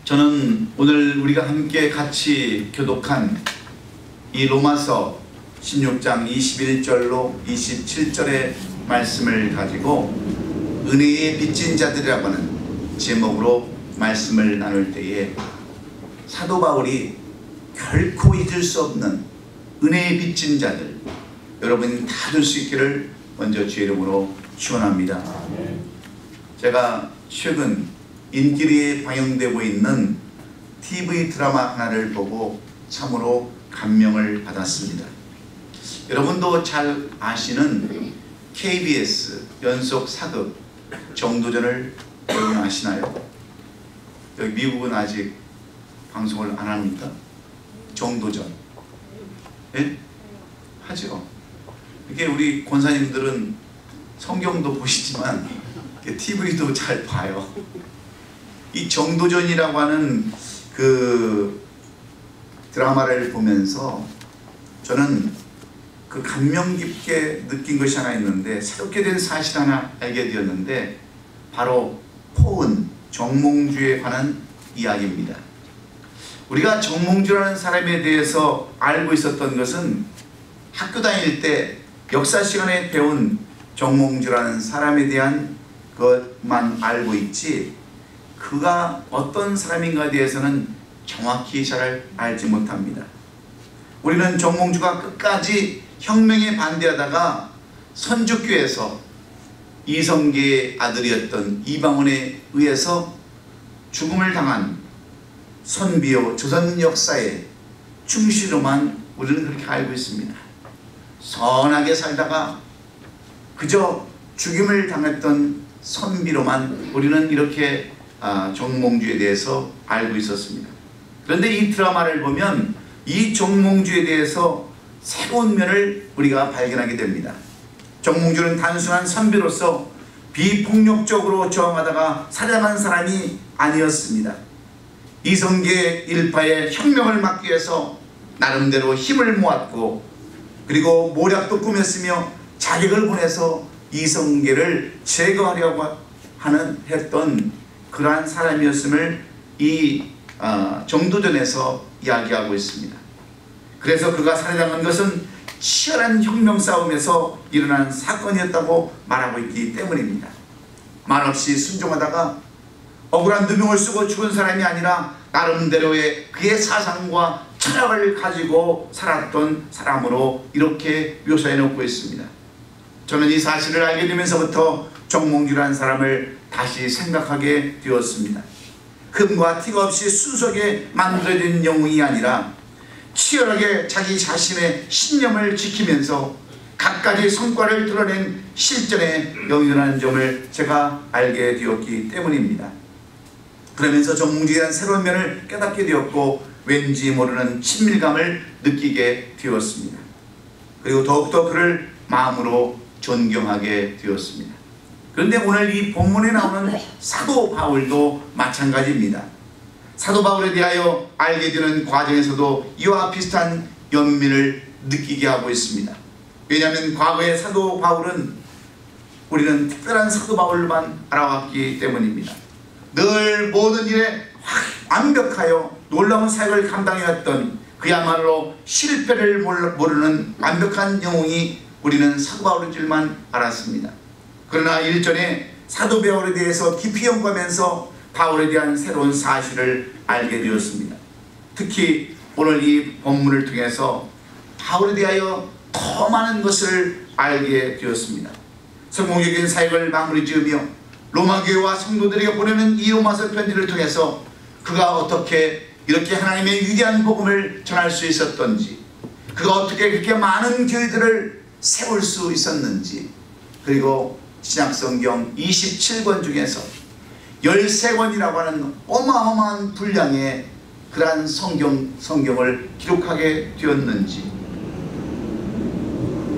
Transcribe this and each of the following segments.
저는 오늘 우리가 함께 같이 교독한 이 로마서 16장 21절로 27절의 말씀을 가지고 은혜의 빚진 자들이라고 하는 제목으로 말씀을 나눌 때에 사도 바울이 결코 잊을 수 없는 은혜의 빚진 자들, 여러분이 다 될 수 있기를 먼저 주의 이름으로 축원합니다. 제가 최근 인기리에 방영되고 있는 TV 드라마 하나를 보고 참으로 감명을 받았습니다. 여러분도 잘 아시는 KBS 연속 사극 정도전을 여러분 아시나요? 여기 미국은 아직 방송을 안 합니까? 정도전. 예? 하죠. 이게 우리 권사님들은 성경도 보시지만 TV도 잘 봐요. 이 정도전이라고 하는 그 드라마를 보면서 저는 그 감명 깊게 느낀 것이 하나 있는데, 새롭게 된 사실 하나 알게 되었는데, 바로 포은, 정몽주에 관한 이야기입니다. 우리가 정몽주라는 사람에 대해서 알고 있었던 것은 학교 다닐 때 역사 시간에 배운 정몽주라는 사람에 대한 것만 알고 있지, 그가 어떤 사람인가에 대해서는 정확히 잘 알지 못합니다. 우리는 정몽주가 끝까지 혁명에 반대하다가 선주교에서 이성계의 아들이었던 이방원에 의해서 죽음을 당한 선비요 조선 역사의 충실로만 우리는 그렇게 알고 있습니다. 선하게 살다가 그저 죽임을 당했던 선비로만 우리는 이렇게 정몽주에 대해서 알고 있었습니다. 그런데 이 드라마를 보면 이 정몽주에 대해서 새로운 면을 우리가 발견하게 됩니다. 정몽주는 단순한 선비로서 비폭력적으로 저항하다가 살해한 사람이 아니었습니다. 이성계 일파의 혁명을 막기 위해서 나름대로 힘을 모았고, 그리고 모략도 꾸몄으며 자객을 보내서 이성계를 제거하려고 했던 그러한 사람이었음을 이 정도전에서 이야기하고 있습니다. 그래서 그가 살해당한 것은 치열한 혁명 싸움에서 일어난 사건이었다고 말하고 있기 때문입니다. 말없이 순종하다가 억울한 누명을 쓰고 죽은 사람이 아니라 나름대로의 그의 사상과 철학을 가지고 살았던 사람으로 이렇게 묘사해 놓고 있습니다. 저는 이 사실을 알게 되면서부터 정몽주라는 사람을 다시 생각하게 되었습니다. 흠과 티가 없이 순수하게 만들어진 영웅이 아니라 치열하게 자기 자신의 신념을 지키면서 갖가지 성과를 드러낸 실전의 영웅이라는 점을 제가 알게 되었기 때문입니다. 그러면서 정몽주에 대한 새로운 면을 깨닫게 되었고, 왠지 모르는 친밀감을 느끼게 되었습니다. 그리고 더욱더 그를 마음으로 존경하게 되었습니다. 그런데 오늘 이 본문에 나오는 사도 바울도 마찬가지입니다. 사도 바울에 대하여 알게 되는 과정에서도 이와 비슷한 연민을 느끼게 하고 있습니다. 왜냐하면 과거의 사도 바울은 우리는 특별한 사도 바울만 알아왔기 때문입니다. 늘 모든 일에 완벽하여 놀라운 사역을 감당해왔던 그야말로 실패를 모르는 완벽한 영웅이 우리는 사도 바울인 줄만 알았습니다. 그러나 일전에 사도 바울에 대해서 깊이 연구하면서 바울에 대한 새로운 사실을 알게 되었습니다. 특히 오늘 이 본문을 통해서 바울에 대하여 더 많은 것을 알게 되었습니다. 성공적인 사역을 마무리 지으며 로마 교회와 성도들에게 보내는 이 로마서 편지를 통해서 그가 어떻게 이렇게 하나님의 위대한 복음을 전할 수 있었던지, 그가 어떻게 그렇게 많은 교회들을 세울 수 있었는지, 그리고 신약성경 27권 중에서 13권이라고 하는 어마어마한 분량의 그러한 성경을 기록하게 되었는지,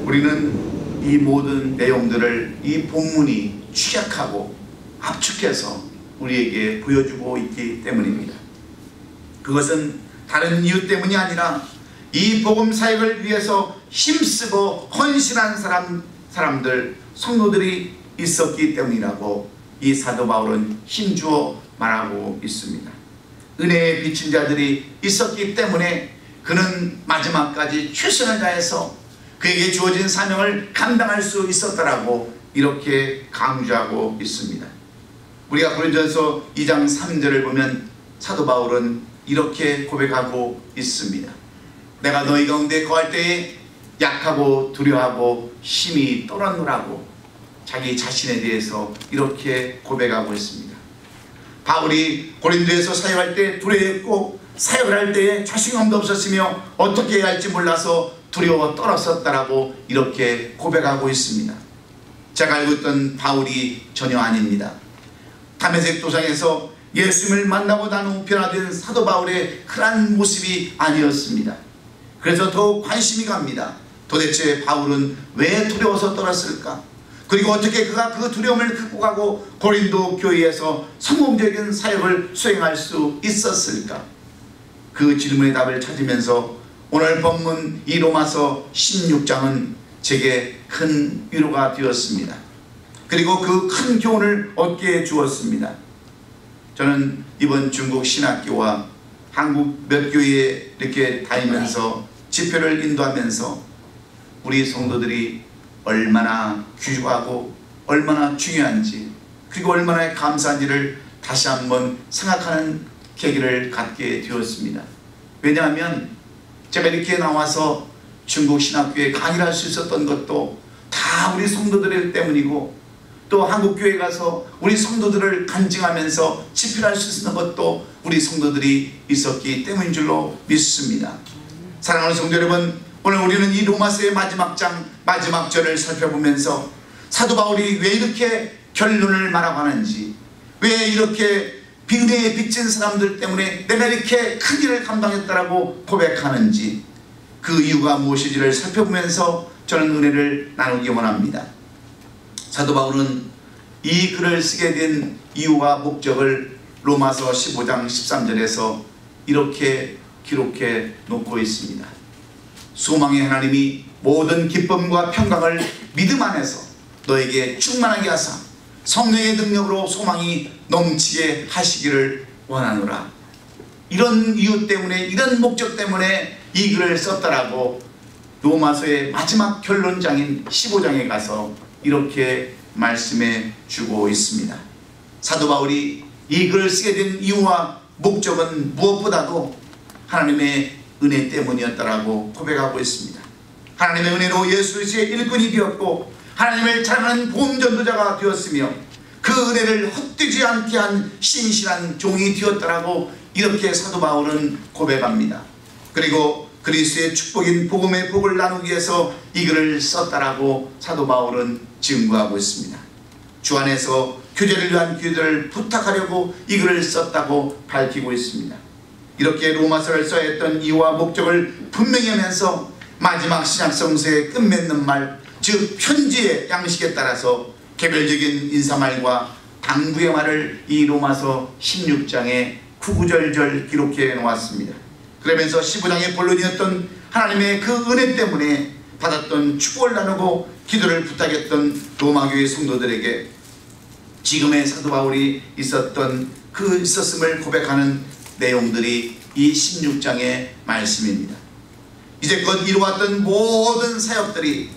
우리는 이 모든 내용들을 이 본문이 취약하고 압축해서 우리에게 보여주고 있기 때문입니다. 그것은 다른 이유 때문이 아니라 이 복음 사역을 위해서 힘쓰고 헌신한 사람들, 성도들이 있었기 때문이라고 이 사도 바울은 힘주어 말하고 있습니다. 은혜에 비친 자들이 있었기 때문에 그는 마지막까지 최선을 다해서 그에게 주어진 사명을 감당할 수 있었더라고 이렇게 강조하고 있습니다. 우리가 고린도전서 2장 3절을 보면 사도 바울은 이렇게 고백하고 있습니다. 내가 너희 가운데 거할 때에 약하고 두려워하고 힘이 떨어노라고 자기 자신에 대해서 이렇게 고백하고 있습니다. 바울이 고린도에서 사역할 때 두려워했고 사역을 할 때에 자신감도 없었으며 어떻게 해야 할지 몰라서 두려워 떨었었다라고 이렇게 고백하고 있습니다. 제가 알고 있던 바울이 전혀 아닙니다. 다메섹 도상에서 예수님을 만나고 난 후 변화된 사도 바울의 그러한 모습이 아니었습니다. 그래서 더욱 관심이 갑니다. 도대체 바울은 왜 두려워서 떨었을까? 그리고 어떻게 그가 그 두려움을 극복하고 고린도 교회에서 성공적인 사역을 수행할 수 있었을까? 그 질문의 답을 찾으면서 오늘 본문 이 로마서 16장은 제게 큰 위로가 되었습니다. 그리고 그 큰 교훈을 얻게 주었습니다. 저는 이번 중국 신학교와 한국 몇 교회에 이렇게 다니면서 집회를 인도하면서 우리 성도들이 얼마나 귀하고 얼마나 중요한지 그리고 얼마나 감사한지를 다시 한번 생각하는 계기를 갖게 되었습니다. 왜냐하면 제가 이렇게 나와서 중국 신학교에 강의를 할 수 있었던 것도 다 우리 성도들 때문이고 또 한국교회 가서 우리 성도들을 간증하면서 집회를 할 수 있는 것도 우리 성도들이 있었기 때문인 줄로 믿습니다. 사랑하는 성도 여러분, 오늘 우리는 이 로마서의 마지막 장 마지막 절을 살펴보면서 사도 바울이 왜 이렇게 결론을 말하고 하는지, 왜 이렇게 비은혜에 비친 사람들 때문에 내가 이렇게 큰 일을 감당했다라고 고백하는지, 그 이유가 무엇인지를 살펴보면서 저는 은혜를 나누기 원합니다. 사도 바울은 이 글을 쓰게 된 이유와 목적을 로마서 15장 13절에서 이렇게 기록해 놓고 있습니다. 소망의 하나님이 모든 기쁨과 평강을 믿음 안에서 너에게 충만하게 하사 성령의 능력으로 소망이 넘치게 하시기를 원하노라. 이런 이유 때문에, 이런 목적 때문에 이 글을 썼다라고 로마서의 마지막 결론장인 15장에 가서 이렇게 말씀해 주고 있습니다. 사도 바울이 이 글을 쓰게 된 이유와 목적은 무엇보다도 하나님의 은혜 때문이었다라고 고백하고 있습니다. 하나님의 은혜로 예수 그리스도의 일꾼이 되었고 하나님을 자랑하는 복음 전도자가 되었으며 그 은혜를 헛되지 않게 한 신실한 종이 되었다라고 이렇게 사도 바울은 고백합니다. 그리고 그리스도의 축복인 복음의 복을 나누기 위해서 이 글을 썼다라고 사도 바울은 증거하고 있습니다. 주 안에서 교제를 위한 기도를 부탁하려고 이 글을 썼다고 밝히고 있습니다. 이렇게 로마서를 써야 했던 이유와 목적을 분명히 하면서 마지막 신약성서의 끝맺는 말, 즉 편지의 양식에 따라서 개별적인 인사말과 당부의 말을 이 로마서 16장에 구구절절 기록해 놓았습니다. 그러면서 15장의 본론이었던 하나님의 그 은혜 때문에 받았던 축복을 나누고 기도를 부탁했던 로마교회 성도들에게 지금의 사도 바울이 있었음을 고백하는 내용들이 이 16장의 말씀입니다. 이제껏 이루어왔던 모든 사역들이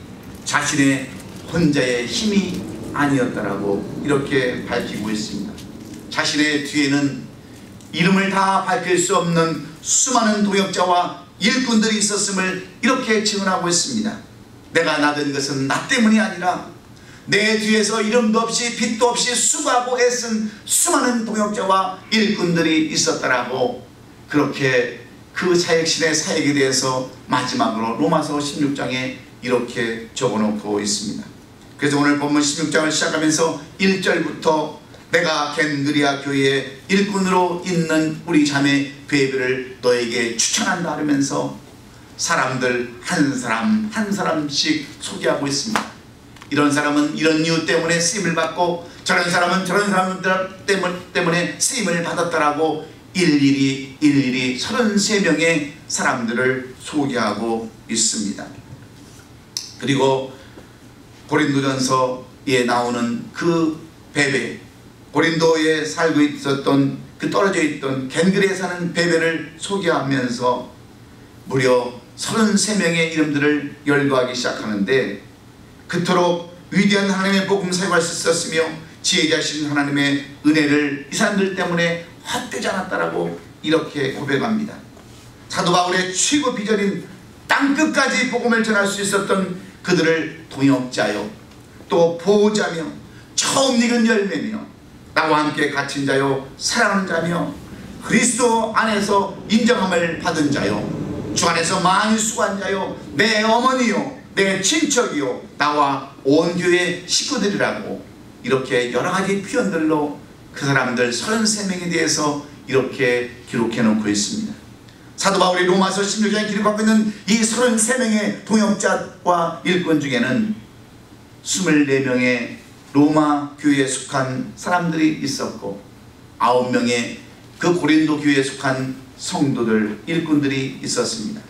자신의 혼자의 힘이 아니었다라고 이렇게 밝히고 있습니다. 자신의 뒤에는 이름을 다 밝힐 수 없는 수많은 동역자와 일꾼들이 있었음을 이렇게 증언하고 있습니다. 내가 나된 것은 나 때문이 아니라 내 뒤에서 이름도 없이 빛도 없이 수고하고 애쓴 수많은 동역자와 일꾼들이 있었다라고 그렇게 그 사역신의 사역에 대해서 마지막으로 로마서 16장에 이렇게 적어놓고 있습니다. 그래서 오늘 본문 16장을 시작하면서 1절부터 내가 겐그리아 교회의 일꾼으로 있는 우리 자매 베이비를 너에게 추천한다 하면서 사람들 한 사람 한 사람씩 소개하고 있습니다. 이런 사람은 이런 이유 때문에 쓰임을 받고 저런 사람은 저런 사람들 때문에 쓰임을 받았다라고 일일이 33명의 사람들을 소개하고 있습니다. 그리고 고린도전서에 나오는 그 베베, 고린도에 살고 있었던 그 그 떨어져 있던 겐글에 사는 베베를 소개하면서 무려 33명의 이름들을 열거하기 시작하는데, 그토록 위대한 하나님의 복음 사역할 수 있었으며 지혜자신 하나님의 은혜를 이 사람들 때문에 헛되지 않았다라고 이렇게 고백합니다. 사도 바울의 최고 비전인 땅끝까지 복음을 전할 수 있었던 그들을 동역자요, 또 보호자며 처음 익은 열매며 나와 함께 갇힌 자요, 사랑하는 자며 그리스도 안에서 인정함을 받은 자요, 주 안에서 많이 수고한 자요, 내 어머니요, 내 친척이요, 나와 온 교회 식구들이라고 이렇게 여러가지 표현들로 그 사람들 33명에 대해서 이렇게 기록해 놓고 있습니다. 사도 바울이 로마서 16장에 기록하고 있는 이 33명의 동역자와 일꾼 중에는 24명의 로마 교회에 속한 사람들이 있었고 9명의 그 고린도 교회에 속한 성도들, 일꾼들이 있었습니다.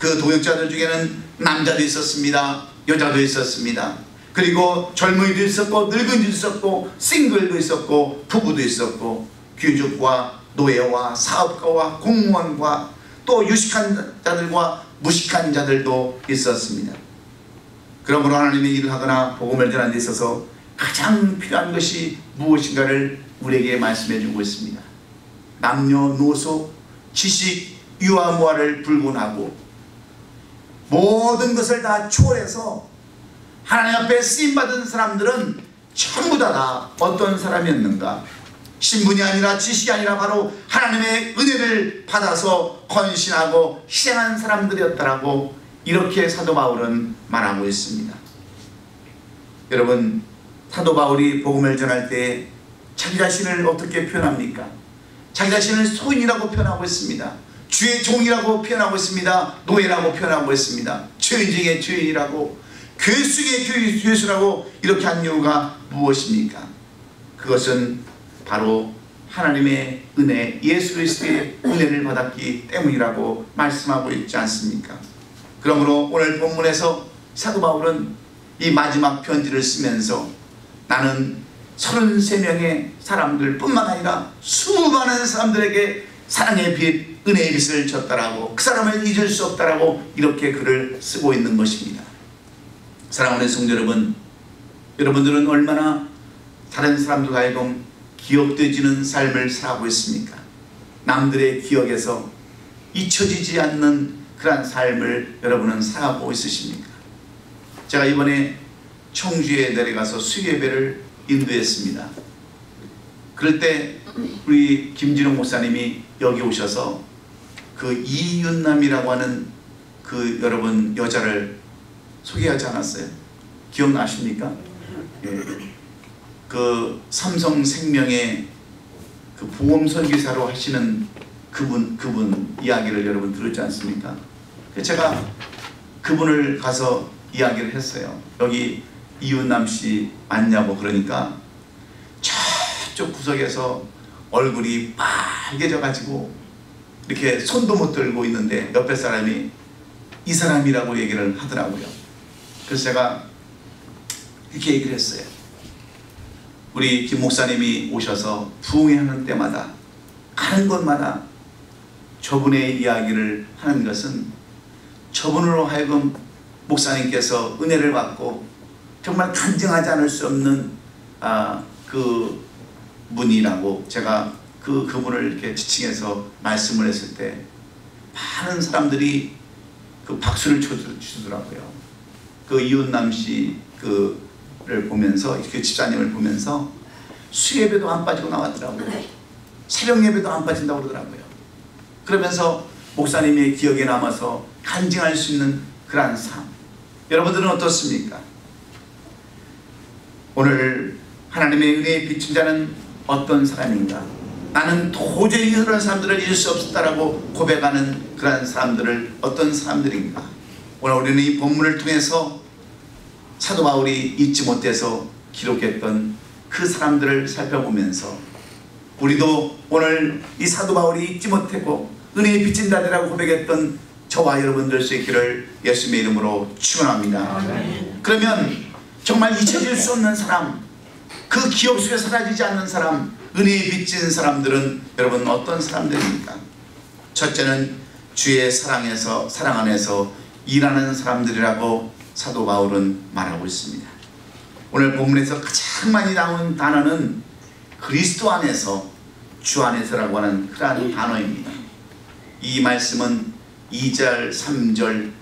그 동역자들 중에는 남자도 있었습니다. 여자도 있었습니다. 그리고 젊은이도 있었고 늙은이도 있었고 싱글도 있었고 부부도 있었고 귀족과 노예와 사업가와 공무원과 또 유식한 자들과 무식한 자들도 있었습니다. 그러므로 하나님의 일을 하거나 복음을 전하는 데 있어서 가장 필요한 것이 무엇인가를 우리에게 말씀해 주고 있습니다. 남녀노소, 지식, 유아무아를 불문하고 모든 것을 다 초월해서 하나님 앞에 쓰임받은 사람들은 전부 다 어떤 사람이었는가? 신분이 아니라 지식이 아니라 바로 하나님의 은혜를 받아서 헌신하고 희생한 사람들이었다라고 이렇게 사도 바울은 말하고 있습니다. 여러분, 사도 바울이 복음을 전할 때 자기 자신을 어떻게 표현합니까? 자기 자신을 소인이라고 표현하고 있습니다. 주의 종이라고 표현하고 있습니다. 노예라고 표현하고 있습니다. 죄인 중에 죄인이라고, 괴수 중에 괴수라고 이렇게 한 이유가 무엇입니까? 그것은 바로 하나님의 은혜, 예수 그리스도의 은혜를 받았기 때문이라고 말씀하고 있지 않습니까? 그러므로 오늘 본문에서 사도 바울은 이 마지막 편지를 쓰면서 나는 33명의 사람들 뿐만 아니라 수많은 사람들에게 사랑의 빛, 은혜의 빛을 줬다라고, 그 사람을 잊을 수 없다라고 이렇게 글을 쓰고 있는 것입니다. 사랑하는 성도 여러분, 여러분들은 얼마나 다른 사람들과 하여금 기억되지는 삶을 살아가고 있습니까? 남들의 기억에서 잊혀지지 않는 그러한 삶을 여러분은 살아가고 있으십니까? 제가 이번에 청주에 내려가서 수요예배를 인도했습니다. 그럴 때 우리 김진홍 목사님이 여기 오셔서 그 이윤남이라고 하는 그 여러분 여자를 소개하지 않았어요? 기억나십니까? 예. 그 삼성생명의 그 보험 설계사로 하시는 그분 이야기를 여러분 들었지 않습니까? 제가 그분을 가서 이야기를 했어요. 여기 이윤남 씨 맞냐고. 그러니까 저쪽 구석에서 얼굴이 빨개져 가지고 이렇게 손도 못 들고 있는데 옆에 사람이 이 사람이라고 얘기를 하더라고요. 그래서 제가 이렇게 얘기를 했어요. 우리 김 목사님이 오셔서 부흥회하는 때마다 가는 곳마다 저분의 이야기를 하는 것은 저분으로 하여금 목사님께서 은혜를 받고 정말 간증하지 않을 수 없는 그 분이라고 제가 그분을 이렇게 지칭해서 말씀을 했을 때 많은 사람들이 그 박수를 쳐주더라고요. 그 이윤남 씨 그를 보면서, 그 집사님을 보면서 수예배도 안 빠지고 나왔더라고요. 새벽 예배도 안 빠진다고 그러더라고요. 그러면서 목사님의 기억에 남아서 간증할 수 있는 그러한 삶. 여러분들은 어떻습니까? 오늘 하나님의 은혜에 비춘 자는 어떤 사람인가? 나는 도저히 그런 사람들을 잊을 수 없었다라고 고백하는 그런 사람들을 어떤 사람들인가? 오늘 우리는 이 본문을 통해서 사도 바울이 잊지 못해서 기록했던 그 사람들을 살펴보면서 우리도 오늘 이 사도 바울이 잊지 못하고 은혜에 비친 자들이라고 고백했던 저와 여러분들 될 수 있기를 예수님의 이름으로 축원합니다. 그러면 정말 잊혀질 수 없는 사람, 그 기업 속에 사라지지 않는 사람, 은혜에 빚진 사람들은 여러분 어떤 사람들입니까? 첫째는 주의 사랑 안에서 일하는 사람들이라고 사도 바울은 말하고 있습니다. 오늘 본문에서 가장 많이 나온 단어는 그리스도 안에서, 주 안에서라고 하는 그러한 단어입니다. 이 말씀은 2절, 3절,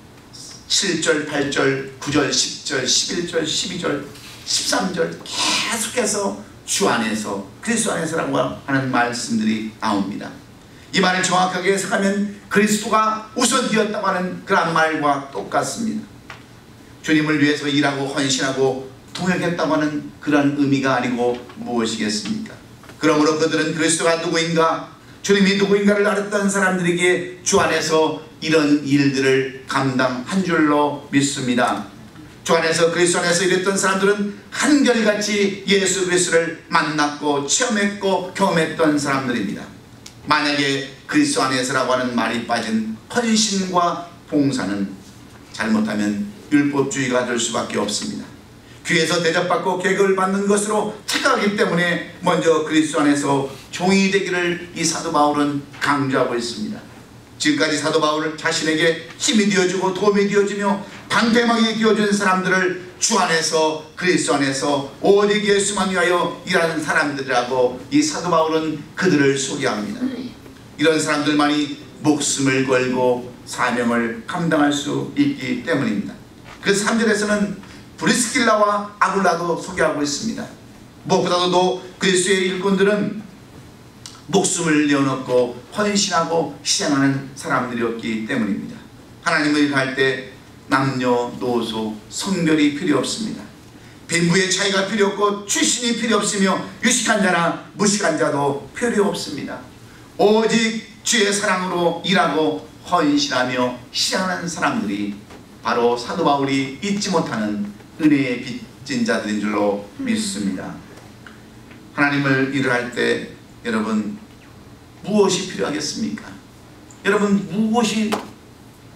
7절, 8절, 9절, 10절, 11절, 12절, 13절 계속해서 주 안에서, 그리스도 안에서라고 하는 말씀들이 나옵니다. 이 말을 정확하게 해석하면 그리스도가 우선되었다고 하는 그런 말과 똑같습니다. 주님을 위해서 일하고 헌신하고 동역했다고 하는 그런 의미가 아니고 무엇이겠습니까? 그러므로 그들은 그리스도가 누구인가, 주님이 누구인가를 알았던 사람들에게 주 안에서 이런 일들을 감당한 줄로 믿습니다. 주 안에서, 그리스도 안에서 일했던 사람들은 한결같이 예수 그리스도를 만났고 체험했고 경험했던 사람들입니다. 만약에 그리스도 안에서라고 하는 말이 빠진 헌신과 봉사는 잘못하면 율법주의가 될 수밖에 없습니다. 귀에서 대접받고 계급을 받는 것으로 착각하기 때문에 먼저 그리스도 안에서 종이 되기를 이 사도 바울은 강조하고 있습니다. 지금까지 사도 바울은 자신에게 힘이 되어주고 도움이 되어주며 방패막이 되어준 사람들을 주 안에서, 그리스도 안에서 오직 예수만 위하여 일하는 사람들이라고 이 사도 바울은 그들을 소개합니다. 이런 사람들만이 목숨을 걸고 사명을 감당할 수 있기 때문입니다. 그래서 3절에서는 브리스길라와 아굴라도 소개하고 있습니다. 무엇보다도 그리스도의 일꾼들은 목숨을 내어놓고 헌신하고 희생하는 사람들이었기 때문입니다. 하나님을 일할 때 남녀노소 성별이 필요 없습니다. 빈부의 차이가 필요 없고 출신이 필요 없으며 유식한 자나 무식한 자도 필요 없습니다. 오직 주의 사랑으로 일하고 헌신하며 희생하는 사람들이 바로 사도 바울이 잊지 못하는 은혜의 빚진 자들인 줄로 믿습니다. 하나님을 일을 할 때 여러분 무엇이 필요하겠습니까? 여러분 무엇이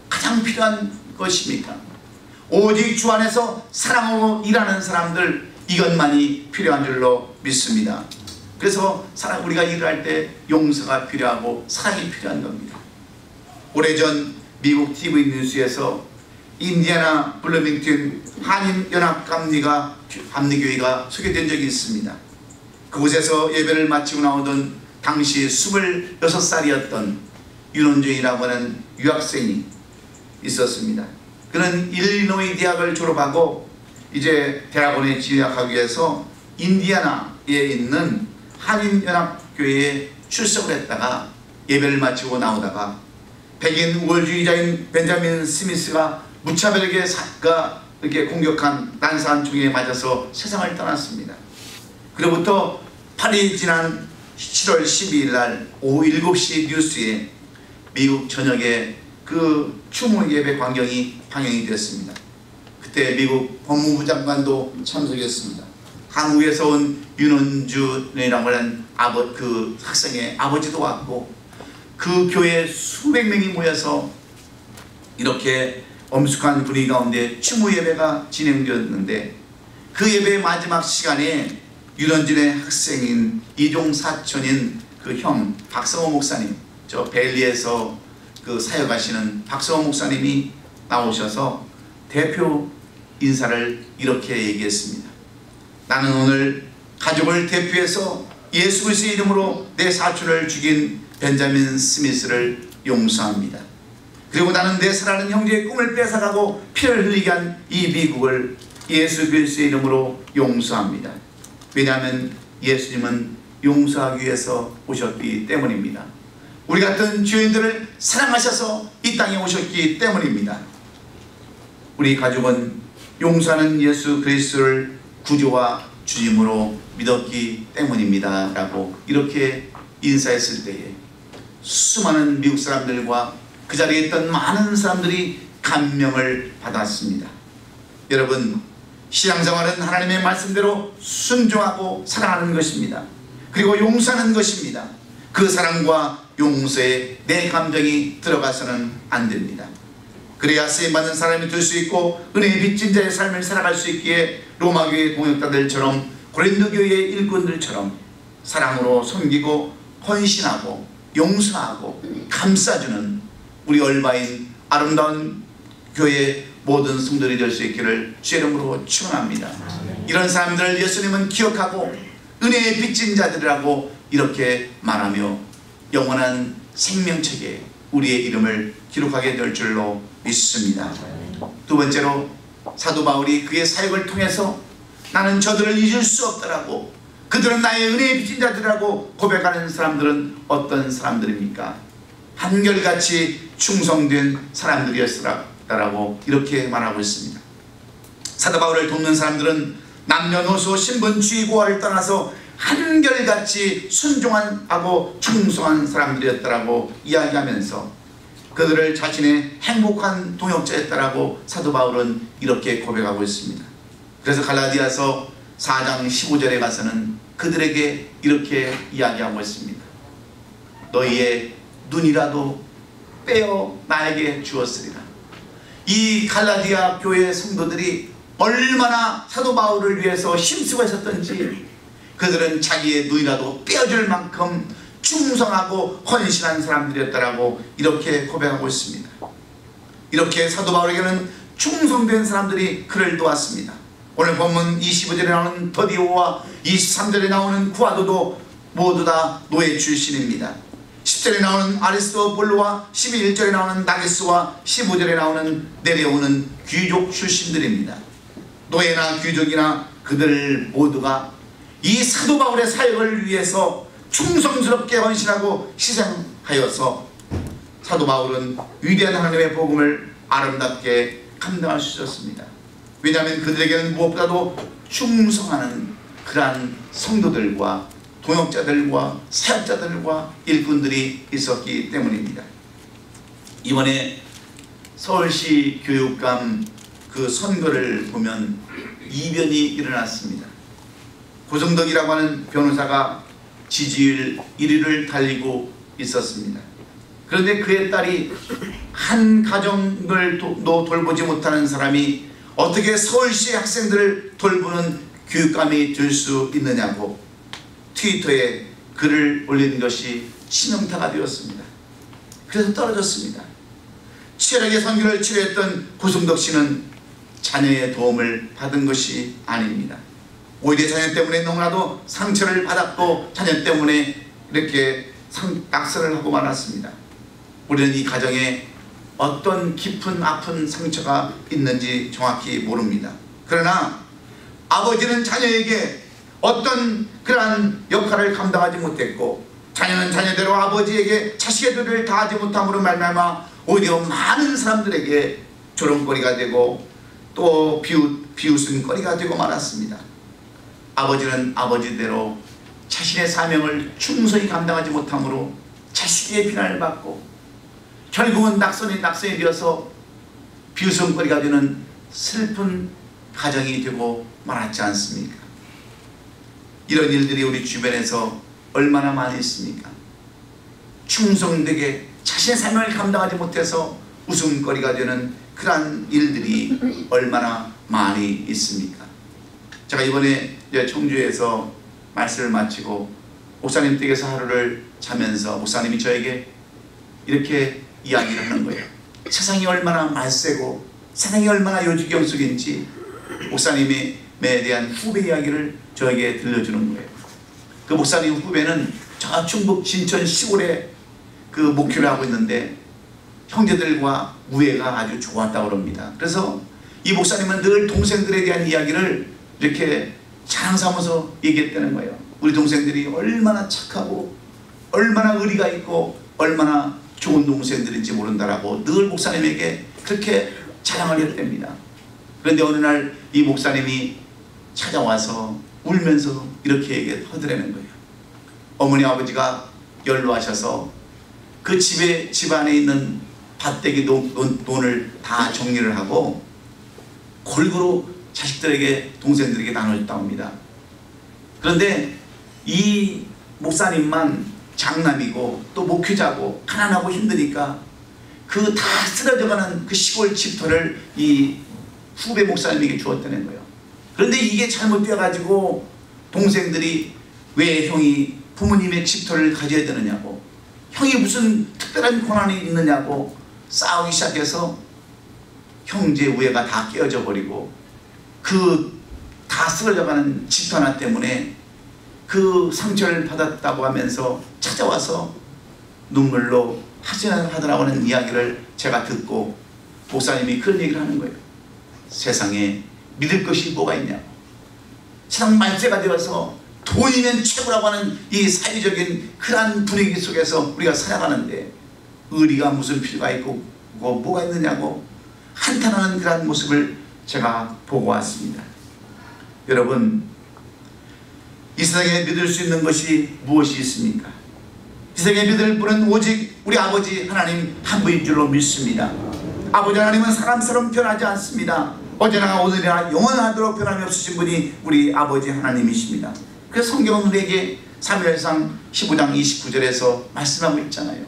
가장 필요한 것입니까? 오직 주 안에서 사랑으로 일하는 사람들, 이것만이 필요한 줄로 믿습니다. 그래서 우리가 일을 할 때 용서가 필요하고 사랑이 필요한 겁니다. 오래전 미국 TV 뉴스에서 인디애나 블루밍턴 한인연합감리교회가 소개된 적이 있습니다. 그곳에서 예배를 마치고 나오던 당시 26살이었던 윤원주이라고 하는 유학생이 있었습니다. 그는 일리노이 대학을 졸업하고 이제 대학원에 진학하기 위해서 인디애나에 있는 한인연합교회에 출석을 했다가 예배를 마치고 나오다가 백인 우월주의자인 벤자민 스미스가 무차별하게 이렇게 공격한 난사한 총에 맞아서 세상을 떠났습니다. 그로부터 8일 지난 7월 12일 날 오후 7시 뉴스에 미국 전역에 그 추모 예배 광경이 방영이 됐습니다. 그때 미국 법무부 장관도 참석했습니다. 한국에서 온 윤원준이라고 하는 그 학생의 아버지도 왔고 그 교회에 수백 명이 모여서 이렇게 엄숙한 분위기 가운데 추모 예배가 진행되었는데 그 예배의 마지막 시간에 윤원준의 학생인 이종 사촌인 그 형 박성호 목사님, 저 벨리에서 그 사역하시는 박성호 목사님이 나오셔서 대표 인사를 이렇게 얘기했습니다. 나는 오늘 가족을 대표해서 예수 그리스도의 이름으로 내 사촌을 죽인 벤자민 스미스를 용서합니다. 그리고 나는 내 사랑하는 형제의 꿈을 뺏어가고 피를 흘리게 한 이 미국을 예수 그리스도의 이름으로 용서합니다. 왜냐하면 예수님은 용서하기 위해서 오셨기 때문입니다. 우리 같은 죄인들을 사랑하셔서 이 땅에 오셨기 때문입니다. 우리 가족은 용서하는 예수 그리스도를 구주와 주님으로 믿었기 때문입니다 라고 이렇게 인사했을 때에 수많은 미국 사람들과 그 자리에 있던 많은 사람들이 감명을 받았습니다. 여러분, 신앙생활은 하나님의 말씀대로 순종하고 사랑하는 것입니다. 그리고 용서하는 것입니다. 그 사랑과 용서에 내 감정이 들어가서는 안 됩니다. 그래야 쓰임받는 사람이 될 수 있고 은혜의 빚진 자의 삶을 살아갈 수 있기에 로마교회 동역자들처럼 고린도 교회의 일꾼들처럼 사랑으로 섬기고 헌신하고 용서하고 감싸주는 우리 얼바인 아름다운 교회의 모든 성도들이 될 수 있기를 주의 이름으로 축원합니다. 이런 사람들을 예수님은 기억하고 은혜의 빚진 자들이라고 이렇게 말하며 영원한 생명책에 우리의 이름을 기록하게 될 줄로 믿습니다. 두 번째로 사도 바울이 그의 사역을 통해서 나는 저들을 잊을 수 없더라고, 그들은 나의 은혜의 빚진 자들이라고 고백하는 사람들은 어떤 사람들입니까? 한결같이 충성된 사람들이었더라고 이렇게 말하고 있습니다. 사도 바울을 돕는 사람들은 남녀노소 신분주의 고하를 떠나서 한결같이 순종하고 충성한 사람들이었다라고 이야기하면서 그들을 자신의 행복한 동역자였다라고 사도 바울은 이렇게 고백하고 있습니다. 그래서 갈라디아서 4장 15절에 가서는 그들에게 이렇게 이야기하고 있습니다. 너희의 눈이라도 빼어 나에게 주었으리라. 이 갈라디아 교회 성도들이 얼마나 사도 바울을 위해서 힘쓰고 있었던지 그들은 자기의 눈이라도 빼어줄 만큼 충성하고 헌신한 사람들이었다라고 이렇게 고백하고 있습니다. 이렇게 사도 바울에게는 충성된 사람들이 그를 도왔습니다. 오늘 본문 25절에 나오는 더디오와 23절에 나오는 구아도도 모두 다 노예 출신입니다. 10절에 나오는 아리스토블루와 11절에 나오는 나게스와 15절에 나오는 네레오는 귀족 출신들입니다. 노예나 귀족이나 그들 모두가 이 사도 바울의 사역을 위해서 충성스럽게 헌신하고 희생하여서 사도 바울은 위대한 하나님의 복음을 아름답게 감당할 수 있었습니다. 왜냐하면 그들에게는 무엇보다도 충성하는 그러한 성도들과 동역자들과 사역자들과 일꾼들이 있었기 때문입니다. 이번에 서울시 교육감 그 선거를 보면 이변이 일어났습니다. 고성덕이라고 하는 변호사가 지지율 1위를 달리고 있었습니다. 그런데 그의 딸이 한 가정을 돌보지 못하는 사람이 어떻게 서울시 학생들을 돌보는 교육감이 될 수 있느냐고 트위터에 글을 올린 것이 신음타가 되었습니다. 그래서 떨어졌습니다. 치열하게 선교를 치료했던 고성덕 씨는 자녀의 도움을 받은 것이 아닙니다. 오히려 자녀 때문에 너무나도 상처를 받았고 자녀 때문에 이렇게 낙선을 하고 말았습니다. 우리는 이 가정에 어떤 깊은 아픈 상처가 있는지 정확히 모릅니다. 그러나 아버지는 자녀에게 어떤 그러한 역할을 감당하지 못했고 자녀는 자녀대로 아버지에게 자식의 도리를 다하지 못함으로 말미암아 오히려 많은 사람들에게 조롱거리가 되고 또 비웃음거리가 되고 말았습니다. 아버지는 아버지대로 자신의 사명을 충성히 감당하지 못함으로 자식의 비난을 받고 결국은 낙선이 되어서 비웃음거리가 되는 슬픈 가정이 되고 말았지 않습니까? 이런 일들이 우리 주변에서 얼마나 많이 있습니까? 충성되게 자신의 사명을 감당하지 못해서 웃음거리가 되는 그러한 일들이 얼마나 많이 있습니까? 제가 이번에 청주에서 말씀을 마치고 목사님 댁에서 하루를 자면서 목사님이 저에게 이렇게 이야기를 하는 거예요. 세상이 얼마나 말세고 세상이 얼마나 요지경숙인지 목사님에 대한 후배 이야기를 저에게 들려주는 거예요. 그 목사님 후배는 저 충북 진천 시골에 그 목회를 하고 있는데 형제들과 우애가 아주 좋았다고 합니다. 그래서 이 목사님은 늘 동생들에 대한 이야기를 이렇게 자랑 삼아서 얘기했다는 거예요. 우리 동생들이 얼마나 착하고 얼마나 의리가 있고 얼마나 좋은 동생들인지 모른다라고 늘 목사님에게 그렇게 자랑을 했답니다. 그런데 어느 날 이 목사님이 찾아와서 울면서 이렇게 허드레는 거예요. 어머니 아버지가 연로하셔서 그 집 안에 있는 밭대기 돈을 다 정리를 하고 골고루 자식들에게 동생들에게 나눠줬다고 합니다. 그런데 이 목사님만 장남이고 또 목회자고 가난하고 힘드니까 그 다 쓰러져가는 그 시골 집터를 이 후배 목사님에게 주었다는 거예요. 그런데 이게 잘못되어 가지고 동생들이 왜 형이 부모님의 집토를 가져야 되느냐고, 형이 무슨 특별한 권한이 있느냐고 싸우기 시작해서 형제 우애가 다 깨어져 버리고 그 다 쓰러져가는 집토 하나 때문에 그 상처를 받았다고 하면서 찾아와서 눈물로 하소연하더라고 하는 이야기를 제가 듣고 목사님이 그런 얘기를 하는 거예요. 세상에 믿을 것이 뭐가 있냐고, 세상 말세가 되어서 돈이면 최고라고 하는 이 사회적인 그러한 분위기 속에서 우리가 살아가는데 의리가 무슨 필요가 있고 뭐가 있느냐고 한탄하는 그러한 모습을 제가 보고 왔습니다. 여러분, 이 세상에 믿을 수 있는 것이 무엇이 있습니까? 이 세상에 믿을 분은 오직 우리 아버지 하나님 한 분인 줄로 믿습니다. 아버지 하나님은 사람처럼 변하지 않습니다. 어제나 오늘이나 영원하도록 변함이 없으신 분이 우리 아버지 하나님이십니다. 그래서 성경은 우리에게 사무엘상 15장 29절에서 말씀하고 있잖아요.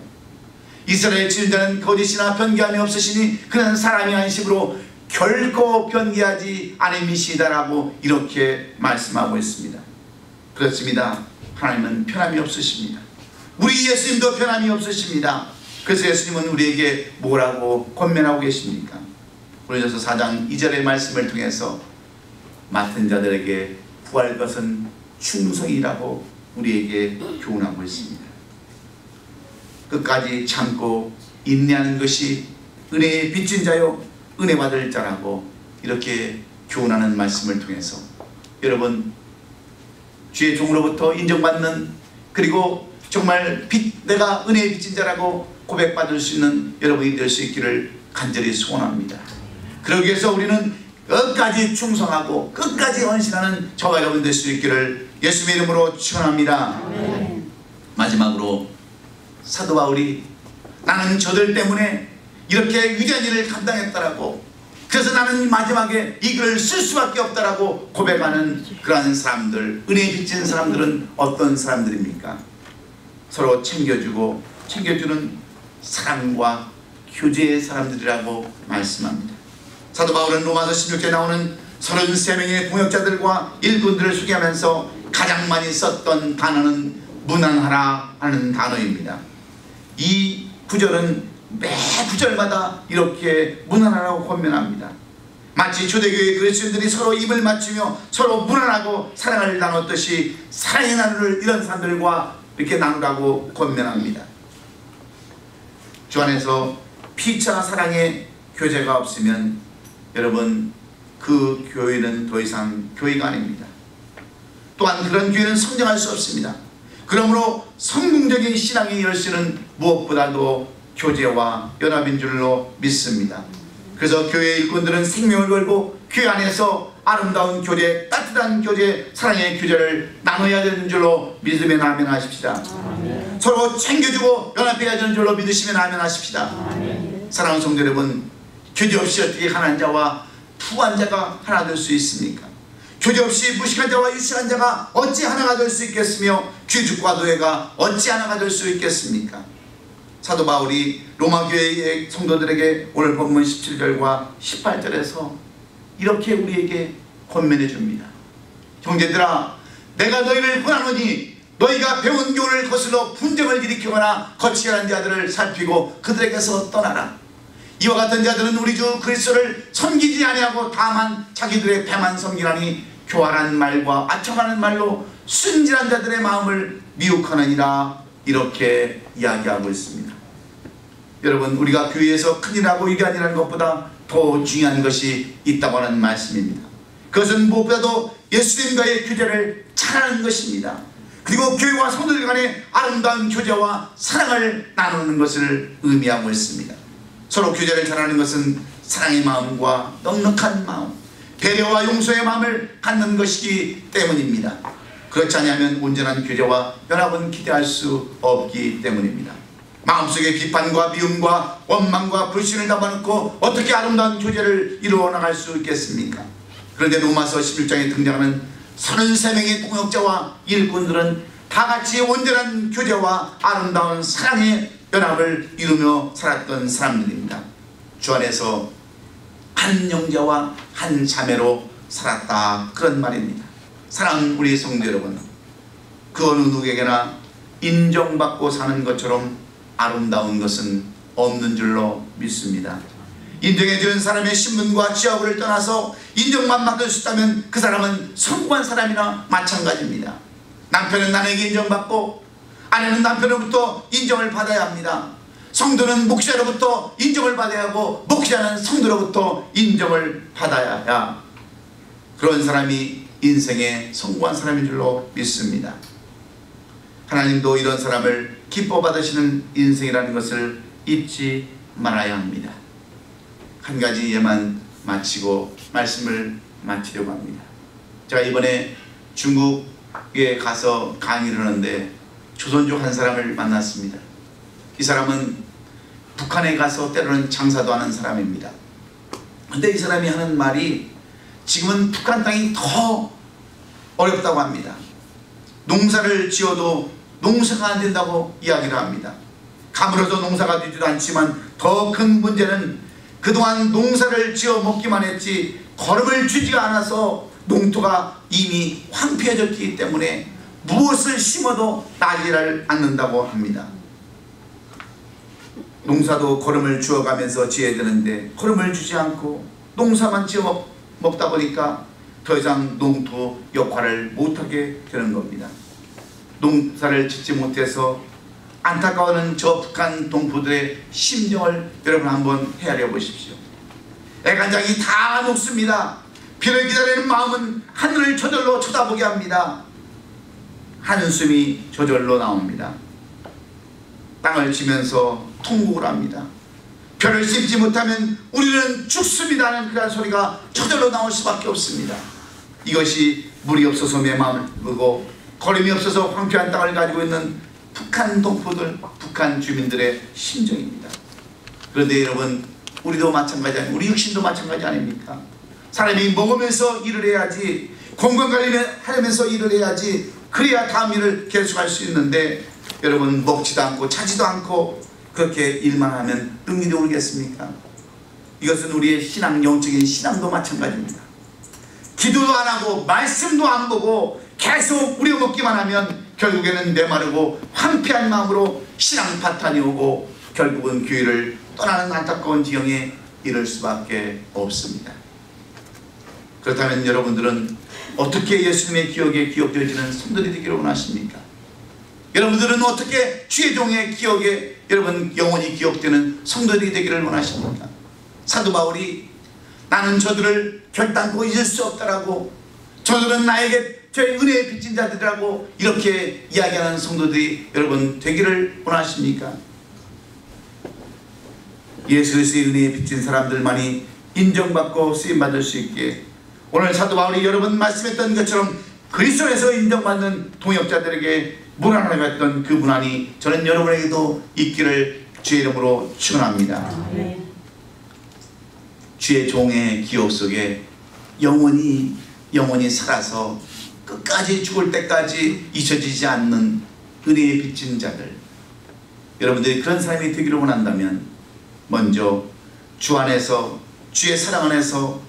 이스라엘 지존자는 거짓이나 변개함이 없으시니 그는 사람이 안식으로 결코 변개하지 않음이시다라고 이렇게 말씀하고 있습니다. 그렇습니다. 하나님은 변함이 없으십니다. 우리 예수님도 변함이 없으십니다. 그래서 예수님은 우리에게 뭐라고 권면하고 계십니까? 고린도서 4장 2절의 말씀을 통해서 맡은 자들에게 구할 것은 충성이라고 우리에게 교훈하고 있습니다. 끝까지 참고 인내하는 것이 은혜에 빚진 자요 은혜 받을 자라고 이렇게 교훈하는 말씀을 통해서 여러분, 주의 종으로부터 인정받는, 그리고 정말 내가 은혜에 빚진 자라고 고백받을 수 있는 여러분이 될 수 있기를 간절히 소원합니다. 그러기 위해서 우리는 끝까지 충성하고 끝까지 헌신하는 저와 여러분 될 수 있기를 예수님의 이름으로 축원합니다. 마지막으로 사도 바울이 나는 저들 때문에 이렇게 위대한 일을 감당했다라고, 그래서 나는 마지막에 이 글을 쓸 수밖에 없다라고 고백하는 그러한 사람들, 은혜에 빚진 사람들은 어떤 사람들입니까? 서로 챙겨주고 챙겨주는 사랑과 교제의 사람들이라고 말씀합니다. 사도 바울은 로마서 16절에 나오는 33명의 동역자들과 일꾼들을 소개하면서 가장 많이 썼던 단어는 무난하라 하는 단어입니다. 이 구절은 매 구절마다 이렇게 무난하라고 권면합니다. 마치 초대교회 그리스도인들이 서로 입을 맞추며 서로 무난하고 사랑을 나눴듯이 사랑의 나누를 이런 사람들과 이렇게 나누라고 권면합니다. 주 안에서 피차 사랑의 교제가 없으면 여러분, 그 교회는 더 이상 교회가 아닙니다. 또한 그런 교회는 성장할 수 없습니다. 그러므로 성공적인 신앙의 열쇠는 무엇보다도 교제와 연합인 줄로 믿습니다. 그래서 교회 일꾼들은 생명을 걸고 교회 안에서 아름다운 교제, 따뜻한 교제, 사랑의 교제를 나눠야 되는 줄로 믿으면 아멘 하십시다. 아멘. 서로 챙겨주고 연합해야 되는 줄로 믿으시면 아멘 하십시다. 아멘. 사랑하는 성도 여러분, 교제 없이 어떻게 가난한 자와 부한 자가 하나 될 수 있습니까? 교제 없이 무식한 자와 유식한 자가 어찌 하나가 될 수 있겠으며 귀족과 노예가 어찌 하나가 될 수 있겠습니까? 사도 바울이 로마 교회의 성도들에게 오늘 본문 17절과 18절에서 이렇게 우리에게 권면해 줍니다. 형제들아, 내가 너희를 권하노니 너희가 배운 교훈을 거슬러 분쟁을 일으키거나 거칠한 자들을 살피고 그들에게서 떠나라. 이와 같은 자들은 우리 주 그리스도를 섬기지 아니하고 다만 자기들의 배만 섬기라니 교활한 말과 아첨하는 말로 순진한 자들의 마음을 미혹하느니라. 이렇게 이야기하고 있습니다. 여러분, 우리가 교회에서 큰일하고 위대한이라는 것보다 더 중요한 것이 있다고 하는 말씀입니다. 그것은 무엇보다도 예수님과의 교제를 잘하는 것입니다. 그리고 교회와 성도들 간의 아름다운 교제와 사랑을 나누는 것을 의미하고 있습니다. 서로 교제를 잘하는 것은 사랑의 마음과 넉넉한 마음, 배려와 용서의 마음을 갖는 것이기 때문입니다. 그렇지 않으면 온전한 교제와 연합은 기대할 수 없기 때문입니다. 마음속에 비판과 미움과 원망과 불신을 담아놓고 어떻게 아름다운 교제를 이루어 나갈 수 있겠습니까? 그런데 로마서 16장에 등장하는 33명의 동역자와 일꾼들은 다 같이 온전한 교제와 아름다운 사랑의 연합을 이루며 살았던 사람들입니다. 주 안에서 한 형제와 한 자매로 살았다, 그런 말입니다. 사랑하는 우리 성도 여러분, 그 어느 누구에게나 인정받고 사는 것처럼 아름다운 것은 없는 줄로 믿습니다. 인정해주는 사람의 신분과 지하부를 떠나서 인정만 받을 수 있다면 그 사람은 성공한 사람이나 마찬가지입니다. 남편은 나에게 인정받고 아내는 남편으로부터 인정을 받아야 합니다. 성도는 목사로부터 인정을 받아야 하고 목사는 성도로부터 인정을 받아야 그런 사람이 인생에 성공한 사람인 줄로 믿습니다. 하나님도 이런 사람을 기뻐 받으시는 인생이라는 것을 잊지 말아야 합니다. 한 가지 예만 마치고 말씀을 마치려고 합니다. 제가 이번에 중국에 가서 강의를 하는데 조선족 한 사람을 만났습니다. 이 사람은 북한에 가서 때로는 장사도 하는 사람입니다. 근데 이 사람이 하는 말이 지금은 북한 땅이 더 어렵다고 합니다. 농사를 지어도 농사가 안 된다고 이야기를 합니다. 가물어서 농사가 되지도 않지만 더 큰 문제는 그동안 농사를 지어 먹기만 했지 거름을 주지가 않아서 농토가 이미 황폐해졌기 때문에 무엇을 심어도 나지를 않는다고 합니다. 농사도 거름을 주어가면서 지어야 되는데 거름을 주지 않고 농사만 지어 먹다 보니까 더 이상 농토 역할을 못하게 되는 겁니다. 농사를 짓지 못해서 안타까워하는 저 북한 동포들의 심정을 여러분 한번 헤아려 보십시오. 애간장이 다 녹습니다. 비를 기다리는 마음은 하늘을 저절로 쳐다보게 합니다. 한숨이 저절로 나옵니다. 땅을 치면서 통곡을 합니다. 별을 심지 못하면 우리는 죽습니다는 그런 소리가 저절로 나올 수밖에 없습니다. 이것이 물이 없어서 메마르고 거름이 없어서 황폐한 땅을 가지고 있는 북한 동포들, 북한 주민들의 심정입니다. 그런데 여러분, 우리도 마찬가지 아닙니까? 우리 육신도 마찬가지 아닙니까? 사람이 먹으면서 일을 해야지, 건강관리하면서 일을 해야지, 그래야 다음 일을 계속할 수 있는데 여러분, 먹지도 않고 자지도 않고 그렇게 일만 하면 능력이 오르겠습니까? 이것은 우리의 신앙, 영적인 신앙도 마찬가지입니다. 기도도 안 하고 말씀도 안 보고 계속 우려먹기만 하면 결국에는 메마르고 황폐한 마음으로 신앙 파탄이 오고 결국은 교회를 떠나는 안타까운 지경에 이를 수밖에 없습니다. 그렇다면 여러분들은 어떻게 예수님의 기억에 기억되어지는 성도들이 되기를 원하십니까? 여러분들은 어떻게 주의 종의 기억에 여러분 영원히 기억되는 성도들이 되기를 원하십니까? 사도 바울이 나는 저들을 결단코 잊을 수 없다라고, 저들은 나에게 저의 은혜에 빚진 자들이라고 이렇게 이야기하는 성도들이 여러분 되기를 원하십니까? 예수 그리스도의 은혜에 빚진 사람들만이 인정받고 쓰임받을 수 있게 오늘 사도 바울이 여러분 말씀했던 것처럼 그리스도에서 인정받는 동역자들에게 무난하게 그 문안이 저는 여러분에게도 있기를 주의 이름으로 축원합니다. 주의 종의 기억 속에 영원히 살아서 끝까지 죽을 때까지 잊혀지지 않는 은혜에 빚진 자들, 여러분들이 그런 사람이 되기를 원한다면 먼저 주 안에서, 주의 사랑 안에서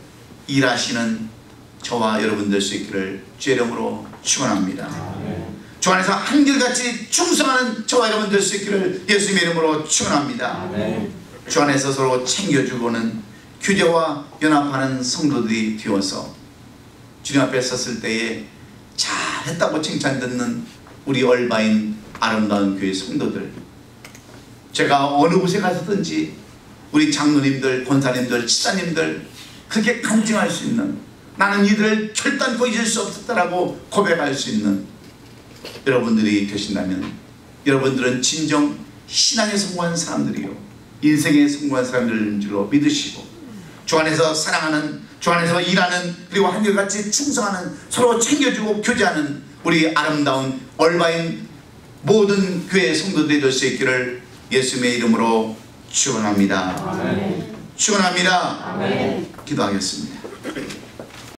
일하시는 저와 여러분 될 수 있기를 주의 이름으로 축원합니다. 주 안에서 한결같이 충성하는 저와 여러분 될 수 있기를 예수님의 이름으로 축원합니다. 주 안에서 서로 챙겨주고는 교제와 연합하는 성도들이 되어서 주님 앞에 섰을 때에 잘했다고 칭찬 듣는 우리 얼바인 아름다운 교회 성도들, 제가 어느 곳에 가서든지 우리 장로님들, 권사님들, 집사님들 그렇게 간증할 수 있는, 나는 이들을 결단코 잊을 수 없었다라고 고백할 수 있는 여러분들이 되신다면 여러분들은 진정 신앙에 성공한 사람들이요, 인생에 성공한 사람들인 줄로 믿으시고 주 안에서 사랑하는, 주 안에서 일하는, 그리고 한결같이 충성하는, 서로 챙겨주고 교제하는 우리 아름다운 얼바인 모든 교회 성도들이 될 수 있기를 예수님의 이름으로 축원합니다. 축원합니다. 기도하겠습니다.